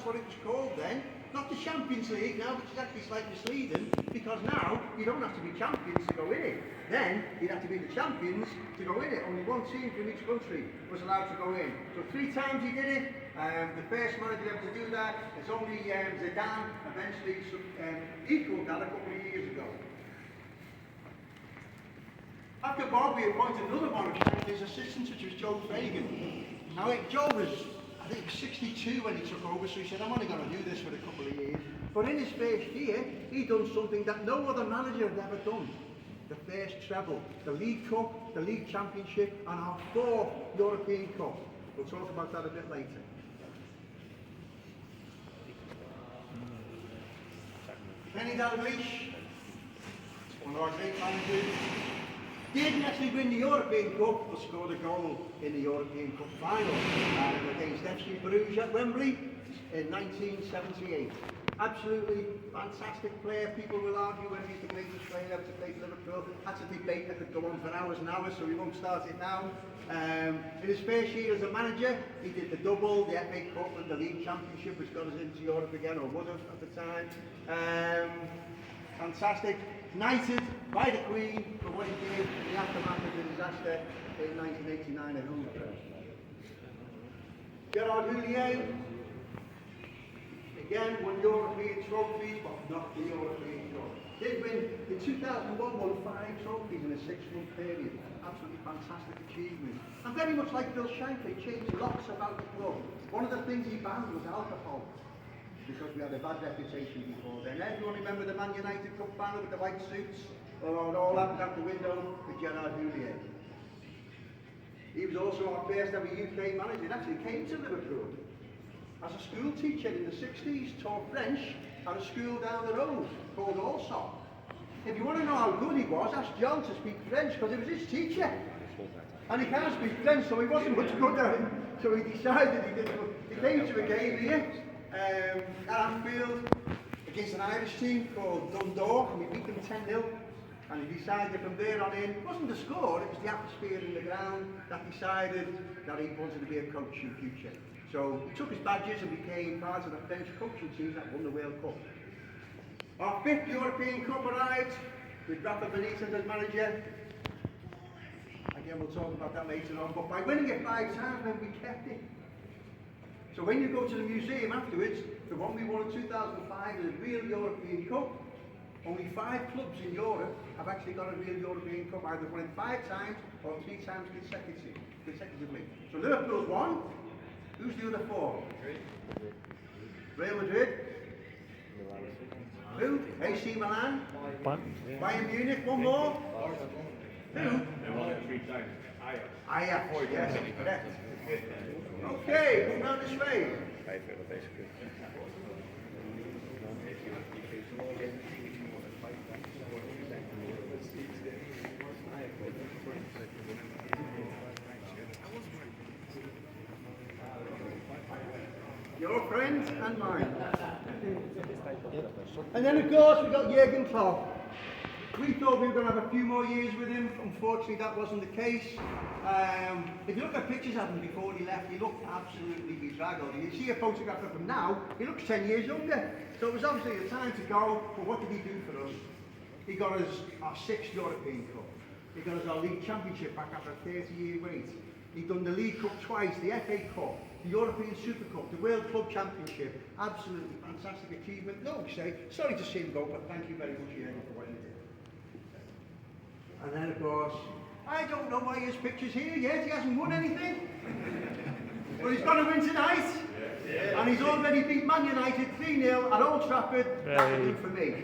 what it was called then. Not the Champions League now, which is actually slightly misleading, because now you don't have to be champions to go in it. Then you'd have to be the champions to go in it. Only one team from each country was allowed to go in. So 3 times he did it. The first manager ever to do that is only Zidane, eventually equalled that a couple of years ago. After Bob, we appointed another one of his assistants, which was Joe Fagan. Now, Joe was, I think, 62 when he took over, so he said, I'm only going to do this for a couple of years. But in his first year, he done something that no other manager had ever done. The first treble, the League Cup, the League Championship, and our 4th European Cup. We'll talk about that a bit later. Kenny Dalglish, one of our great managers, didn't actually win the European Cup, but scored a goal in the European Cup final against FC Bruges at Wembley in 1978. Absolutely fantastic player. People will argue whether he's the greatest player ever to play for Liverpool. That's a debate that could go on for hours and hours, so we won't start it now. In his first year as a manager, he did the double, the FA Cup and the League Championship, which got us into Europe again, or would have at the time. Fantastic. Knighted by the Queen for what he did in the aftermath of the disaster in 1989 at Hoover. Gerard Houllier, again, won European trophies, but not the European Cup. Did win, in 2001, won 5 trophies in a 6-month period. Absolutely fantastic achievement. And very much like Bill Shankly, changed lots about the club. One of the things he banned was alcohol, because we had a bad reputation before then. Everyone remember the Man United Cup banner with the white suits? Well, all happened out the window with Gerard Houllier. He was also our first ever UK manager. He actually came to Liverpool as a school teacher in the 60s, taught French at a school down the road called Allsop. If you want to know how good he was, ask John to speak French, because he was his teacher. And he can't speak French, so he wasn't much good at it. So he decided he came to a game here at Anfield against an Irish team called Dundalk, and we beat them 10-0. And he decided from there on in, it wasn't the score, it was the atmosphere in the ground that decided that he wanted to be a coach in future. So he took his badges and became part of the French coaching team that won the World Cup. Our 5th European Cup arrived with Rafa Benitez as manager. Again, we'll talk about that later on, but by winning it 5 times, then we kept it. So when you go to the museum afterwards, the one we won in 2005 is a real European Cup. Only 5 clubs in Europe have actually got a real European Cup, either won it 5 times or 3 times consecutively. So Liverpool's won. Who's the other 4? Real Madrid. Who? AC Milan. Bayern Munich. One more. Who? They won it 3 times. Ajax. Yes, correct. Okay, move on this way. Your friend and mine. And then of course we got Jurgen Klopp. We thought we were going to have a few more years with him. Unfortunately that wasn't the case. If you look at pictures of him before he left, he looked absolutely bedraggled. You see a photograph of him now, he looks 10 years younger. So it was obviously the time to go, but what did he do for us? He got us our 6th European Cup. He got us our League Championship back after a 30-year wait. He'd done the League Cup twice, the FA Cup, the European Super Cup, the World Club Championship. Absolutely fantastic achievement. No mistake. Sorry to see him go, but thank you very much, Jurgen, for what you did. And then, of course, I don't know why his picture's here yet. He hasn't won anything. But he's going to win tonight. And he's already beat Man United 3-0 at Old Trafford. That'll do for me.